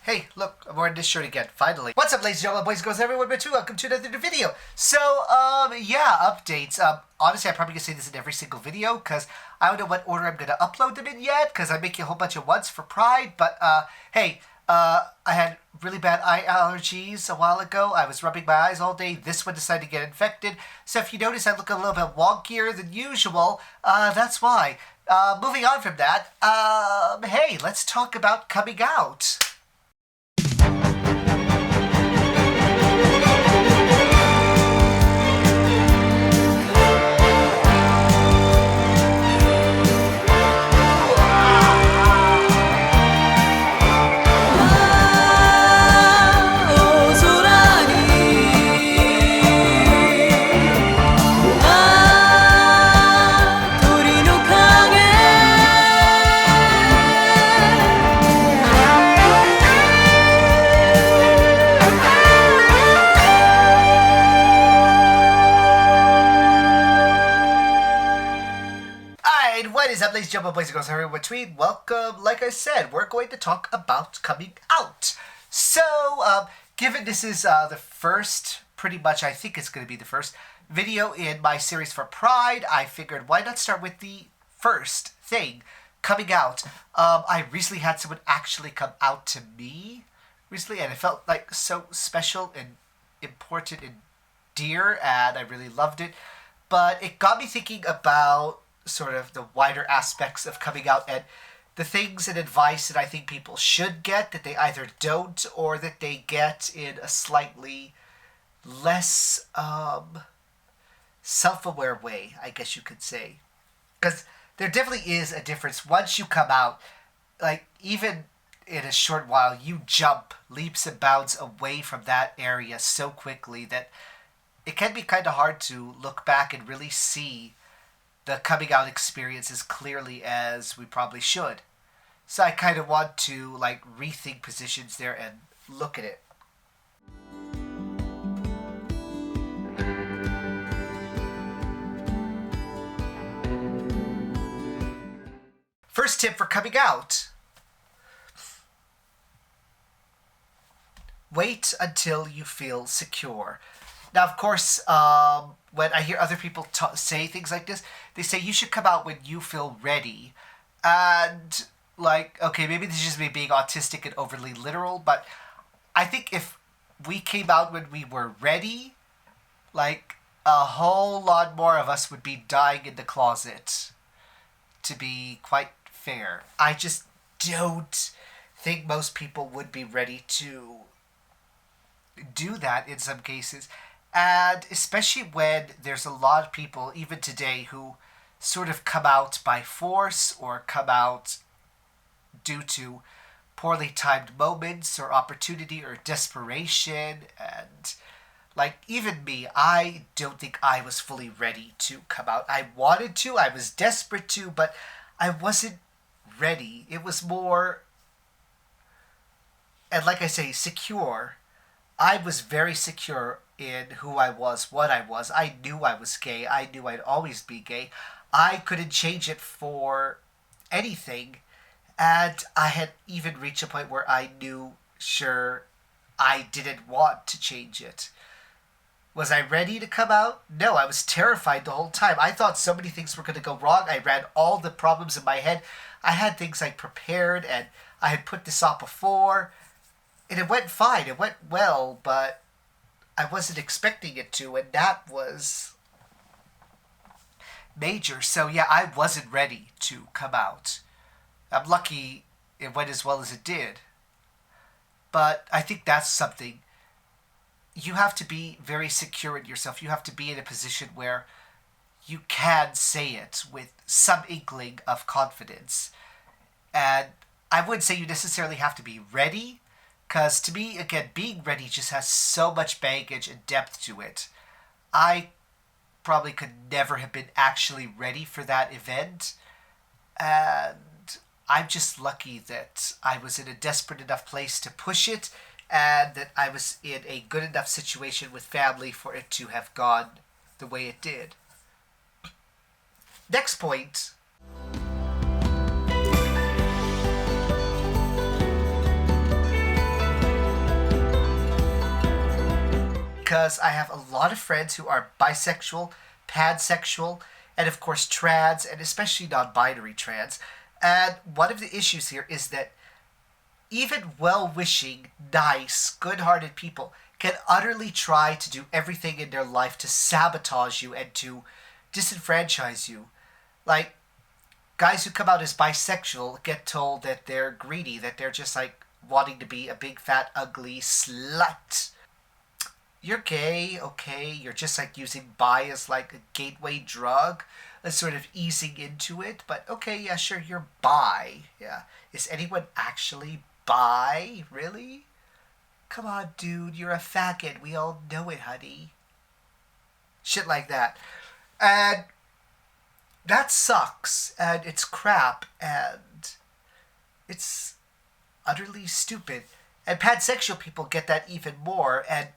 Hey, look, I'm wearing this shirt again, finally. What's up, ladies and gentlemen, boys and girls, everyone, but welcome to another video. So, yeah, updates. Honestly, I'm probably gonna say this in every single video, because I don't know what order I'm gonna upload them in yet, because I'm making a whole bunch of ones for Pride, but, hey, I had really bad eye allergies a while ago. I was rubbing my eyes all day. This one decided to get infected. So if you notice I look a little bit wonkier than usual, that's why. Moving on from that, hey, let's talk about coming out. What is up, ladies and gentlemen, boys and girls, everyone between? Welcome. Like I said, we're going to talk about coming out. So, given this is the first, pretty much, I think it's going to be the first video in my series for Pride, I figured why not start with the first thing, coming out. I recently had someone actually come out to me recently, and it felt like so special and important and dear, and I really loved it. But it got me thinking about sort of the wider aspects of coming out and the things and advice that I think people should get that they either don't or that they get in a slightly less self-aware way, I guess you could say. Because there definitely is a difference. Once you come out, like even in a short while, you jump leaps and bounds away from that area so quickly that it can be kind of hard to look back and really see the coming out experience as clearly as we probably should. So I kind of want to like rethink positions there and look at it. First tip for coming out. Wait until you feel secure. Now, of course, when I hear other people say things like this, they say you should come out when you feel ready. And, like, okay, maybe this is just me being autistic and overly literal, but I think if we came out when we were ready, like, a whole lot more of us would be dying in the closet, to be quite fair. I just don't think most people would be ready to do that in some cases. And especially when there's a lot of people, even today, who sort of come out by force or come out due to poorly timed moments or opportunity or desperation. And like even me, I don't think I was fully ready to come out. I wanted to, I was desperate to, but I wasn't ready. It was more, and like I say, secure. I was very secure in who I was, what I was. I knew I was gay. I knew I'd always be gay. I couldn't change it for anything. And I had even reached a point where I knew, sure, I didn't want to change it. Was I ready to come out? No, I was terrified the whole time. I thought so many things were going to go wrong. I ran all the problems in my head. I had things like prepared, and I had put this off before. And it went fine. It went well, but I wasn't expecting it to, and that was major. So yeah, I wasn't ready to come out. I'm lucky it went as well as it did. But I think that's something. You have to be very secure in yourself. You have to be in a position where you can say it with some inkling of confidence. And I wouldn't say you necessarily have to be ready, because to me, again, being ready just has so much baggage and depth to it. I probably could never have been actually ready for that event. And I'm just lucky that I was in a desperate enough place to push it, and that I was in a good enough situation with family for it to have gone the way it did. Next point. because I have a lot of friends who are bisexual, pansexual, and of course trans, and especially non-binary trans. And one of the issues here is that even well-wishing, nice, good-hearted people can utterly try to do everything in their life to sabotage you and to disenfranchise you. Like, guys who come out as bisexual get told that they're greedy, that they're just like wanting to be a big, fat, ugly slut. You're gay, okay? You're just like using bi as like a gateway drug, and sort of easing into it. But okay, yeah, sure, you're bi. Yeah. Is anyone actually bi? Really? Come on, dude, you're a faggot. We all know it, honey. Shit like that. And that sucks, and it's crap, and it's utterly stupid. And pansexual people get that even more, and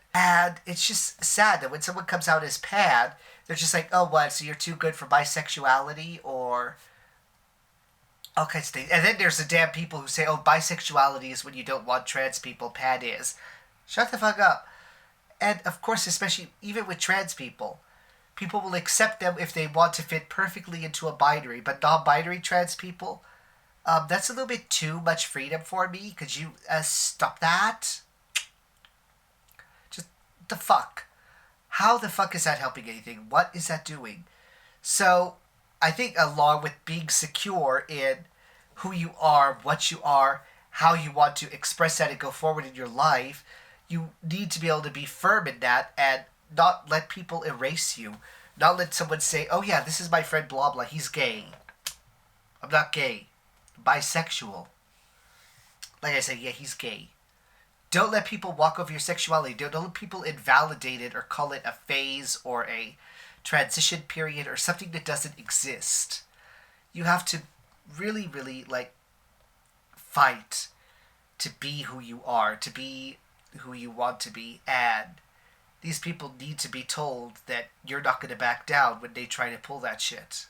it's just sad that when someone comes out as pan, they're just like, oh, what, so you're too good for bisexuality, or all kinds of things. And then there's the damn people who say, oh, bisexuality is when you don't want trans people, pan is. Shut the fuck up. And of course, especially even with trans people, people will accept them if they want to fit perfectly into a binary, but non-binary trans people, that's a little bit too much freedom for me. Could you stop that? Just the fuck. How the fuck is that helping anything? What is that doing? So, I think along with being secure in who you are, what you are, how you want to express that and go forward in your life, you need to be able to be firm in that and not let people erase you. Not let someone say, oh yeah, this is my friend blah blah, he's gay. I'm not gay. I'm bisexual. Like I said, yeah, he's gay. Don't let people walk over your sexuality. Don't let people invalidate it or call it a phase or a transition period or something that doesn't exist. You have to really, really, like, fight to be who you are, to be who you want to be, and these people need to be told that you're not going to back down when they try to pull that shit.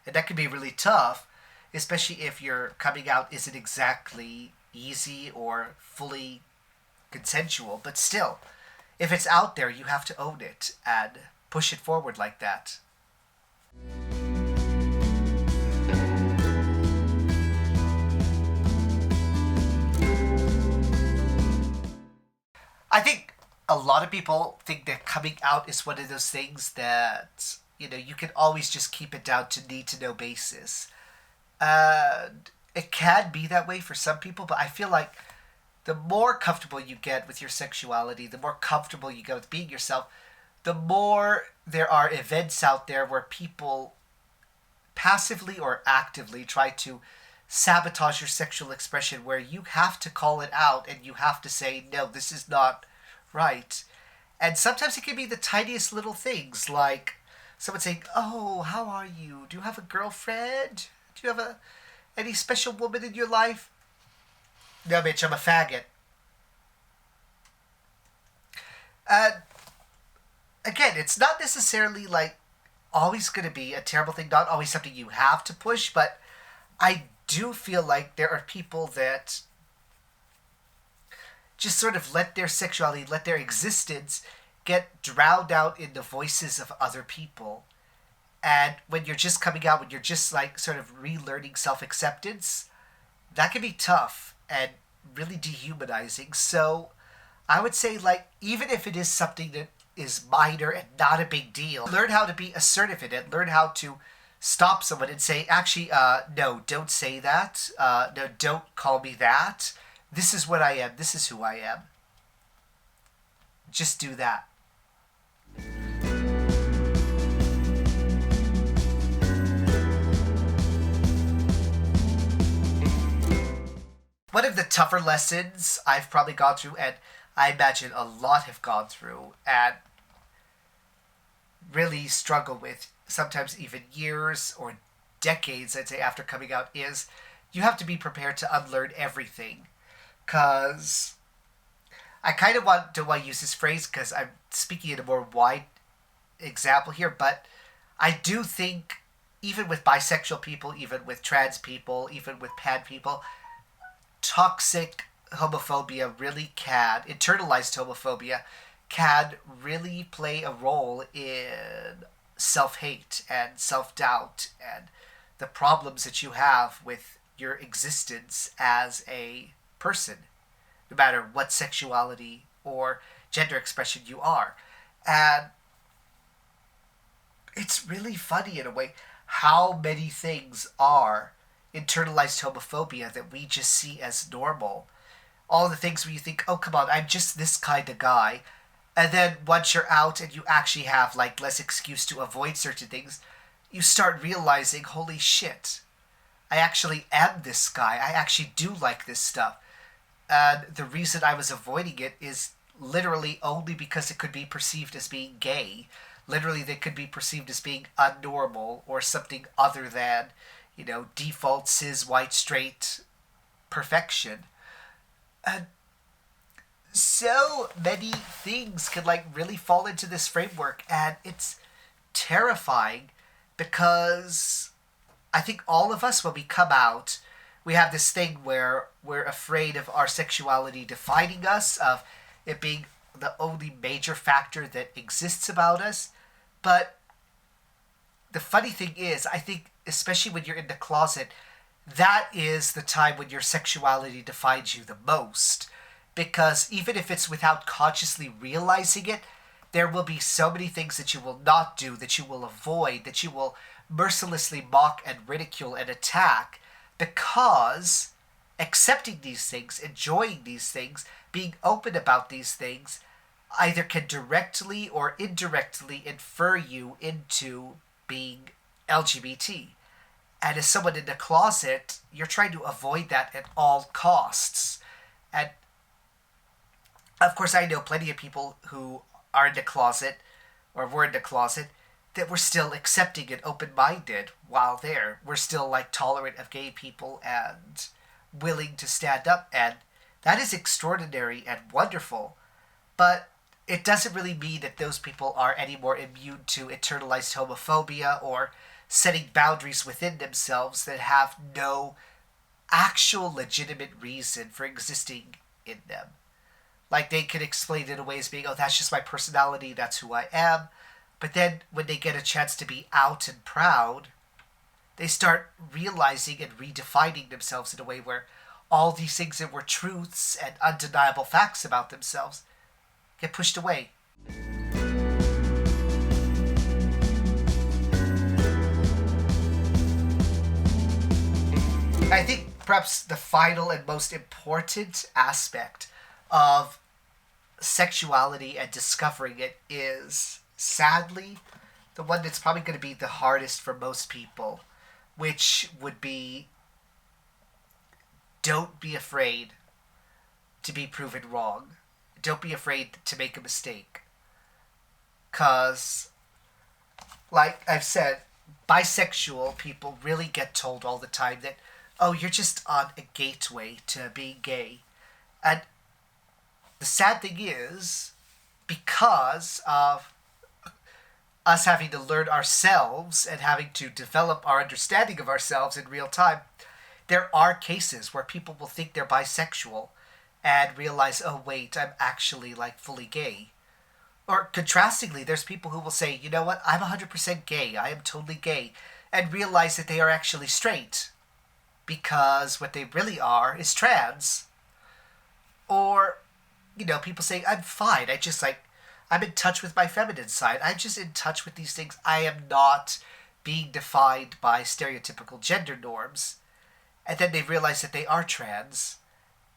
And that can be really tough, especially if your coming out isn't exactly easy or fully consensual, but still, if it's out there, you have to own it and push it forward like that. I think a lot of people think that coming out is one of those things that, you know, you can always just keep it down to need-to-know basis. And it can be that way for some people, but I feel like the more comfortable you get with your sexuality, the more comfortable you get with being yourself, the more there are events out there where people passively or actively try to sabotage your sexual expression, where you have to call it out and you have to say, no, this is not right. And sometimes it can be the tiniest little things, like someone saying, oh, how are you? Do you have a girlfriend? Do you have any special woman in your life? No, bitch, I'm a faggot. Again, it's not necessarily like always going to be a terrible thing, not always something you have to push, but I do feel like there are people that just sort of let their sexuality, let their existence get drowned out in the voices of other people. And when you're just coming out, when you're just like sort of relearning self-acceptance, that can be tough and really dehumanizing. So I would say, like, even if it is something that is minor and not a big deal, learn how to be assertive in it. Learn how to stop someone and say, actually, no, don't say that. No, don't call me that. This is what I am. This is who I am. Just do that. One of the tougher lessons I've probably gone through, and I imagine a lot have gone through, and really struggle with, sometimes even years or decades, I'd say, after coming out, is you have to be prepared to unlearn everything. Because I kind of want to use this phrase because I'm speaking in a more wide example here, but I do think even with bisexual people, even with trans people, even with pan people, toxic homophobia really can, internalized homophobia, can really play a role in self-hate and self-doubt and the problems that you have with your existence as a person, no matter what sexuality or gender expression you are. And it's really funny in a way how many things are internalized homophobia that we just see as normal. All the things where you think, oh, come on, I'm just this kind of guy. And then once you're out and you actually have like less excuse to avoid certain things, you start realizing, holy shit, I actually am this guy. I actually do like this stuff. And the reason I was avoiding it is literally only because it could be perceived as being gay. Literally, they could be perceived as being unnormal or something other than, default cis white straight perfection. And so many things can like really fall into this framework, and it's terrifying because I think all of us, when we come out, we have this thing where we're afraid of our sexuality defining us, of it being the only major factor that exists about us. But the funny thing is, I think, especially when you're in the closet, that is the time when your sexuality defines you the most. Because even if it's without consciously realizing it, there will be so many things that you will not do, that you will avoid, that you will mercilessly mock and ridicule and attack, because accepting these things, enjoying these things, being open about these things, either can directly or indirectly infer you into being LGBT. And as someone in the closet, you're trying to avoid that at all costs. And of course, I know plenty of people who are in the closet or were in the closet that were still accepting and open-minded while there. We're still like tolerant of gay people and willing to stand up. And that is extraordinary and wonderful. But it doesn't really mean that those people are any more immune to internalized homophobia or setting boundaries within themselves that have no actual legitimate reason for existing in them. Like, they could explain it away as being, oh, that's just my personality, that's who I am. But then when they get a chance to be out and proud, they start realizing and redefining themselves in a way where all these things that were truths and undeniable facts about themselves get pushed away. I think perhaps the final and most important aspect of sexuality and discovering it is, sadly, the one that's probably going to be the hardest for most people, which would be, don't be afraid to be proven wrong. Don't be afraid to make a mistake. Because, like I've said, bisexual people really get told all the time that, oh, you're just on a gateway to being gay. And the sad thing is, because of us having to learn ourselves and having to develop our understanding of ourselves in real time, there are cases where people will think they're bisexual and realize, oh wait, I'm actually like fully gay. Or contrastingly, there's people who will say, you know what, I'm 100% gay, I am totally gay, and realize that they are actually straight because what they really are is trans. Or, people say, I'm fine, I'm in touch with my feminine side, I'm just in touch with these things, I am not being defined by stereotypical gender norms. And then they realize that they are trans,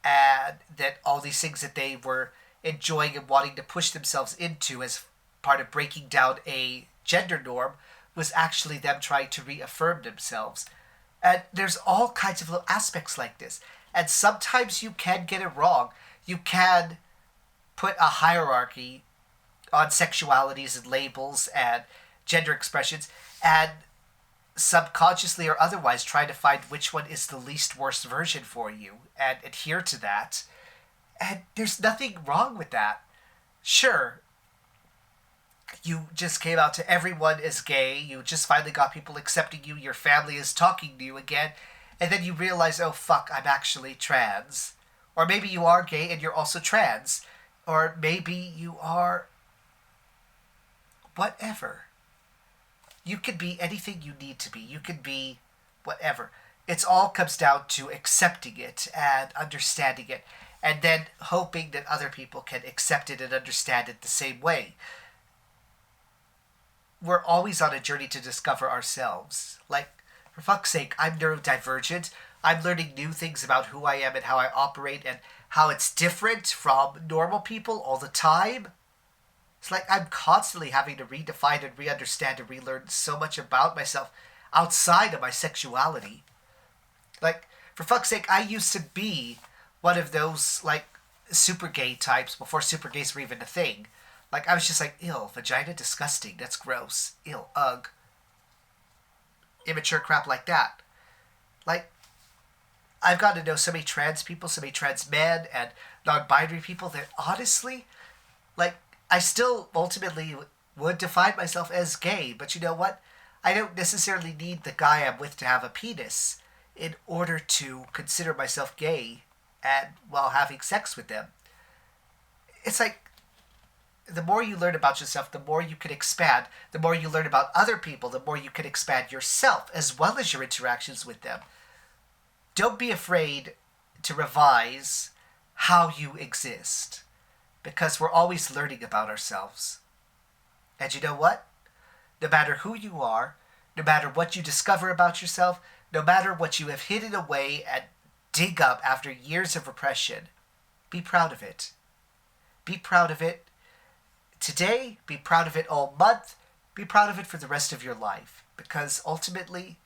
and that all these things that they were enjoying and wanting to push themselves into as part of breaking down a gender norm was actually them trying to reaffirm themselves. And there's all kinds of little aspects like this. And sometimes you can get it wrong. You can put a hierarchy on sexualities and labels and gender expressions, and subconsciously or otherwise try to find which one is the least worst version for you and adhere to that. And there's nothing wrong with that. Sure, you just came out to everyone as gay, you just finally got people accepting you, your family is talking to you again, and then you realize, oh fuck, I'm actually trans. Or maybe you are gay and you're also trans. Or maybe you are whatever. You can be anything you need to be. You can be whatever. It all comes down to accepting it and understanding it, and then hoping that other people can accept it and understand it the same way. We're always on a journey to discover ourselves. Like, for fuck's sake, I'm neurodivergent. I'm learning new things about who I am and how I operate and how it's different from normal people all the time. It's like I'm constantly having to redefine and re-understand and relearn so much about myself outside of my sexuality. Like, for fuck's sake, I used to be one of those, like, super gay types before super gays were even a thing. Like, I was just like, ew, vagina, disgusting, that's gross, ew, ugh. Immature crap like that. Like, I've gotten to know so many trans people, so many trans men, and non-binary people that honestly, like, I still ultimately would define myself as gay, but you know what? I don't necessarily need the guy I'm with to have a penis in order to consider myself gay and while having sex with them. It's like, the more you learn about yourself, the more you can expand. The more you learn about other people, the more you can expand yourself as well as your interactions with them. Don't be afraid to revise how you exist, because we're always learning about ourselves. And you know what? No matter who you are, no matter what you discover about yourself, no matter what you have hidden away and dig up after years of repression, be proud of it. Be proud of it today, be proud of it all month, be proud of it for the rest of your life. Because ultimately,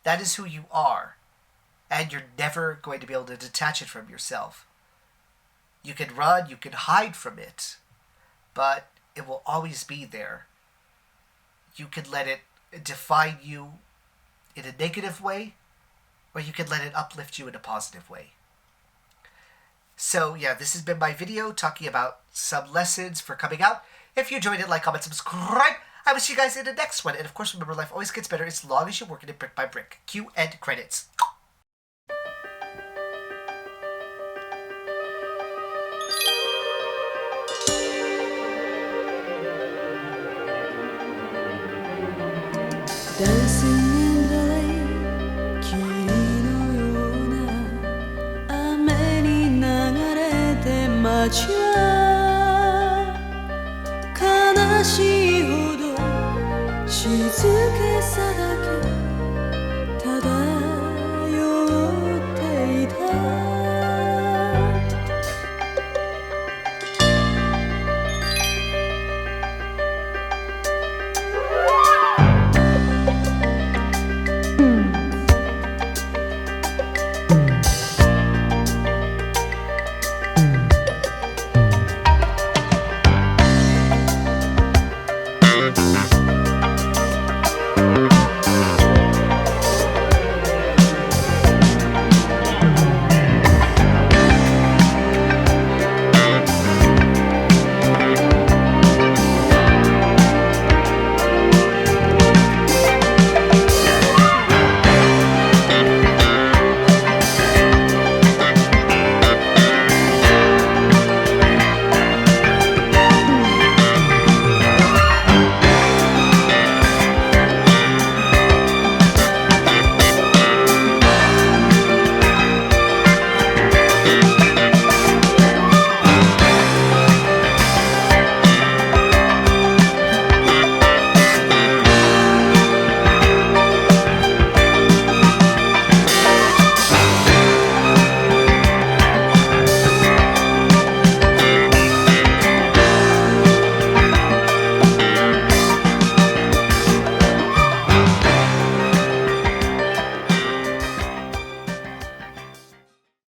that is who you are. And you're never going to be able to detach it from yourself. You can run, you can hide from it, but it will always be there. You can let it define you in a negative way, or you can let it uplift you in a positive way. So yeah, this has been my video talking about some lessons for coming out. If you enjoyed it, like, comment, subscribe. I will see you guys in the next one. And of course, remember, life always gets better as long as you're working it brick by brick. Cue and credits. Dancing in the lane 霧のような雨に流れて街は悲しいほど静けさだけ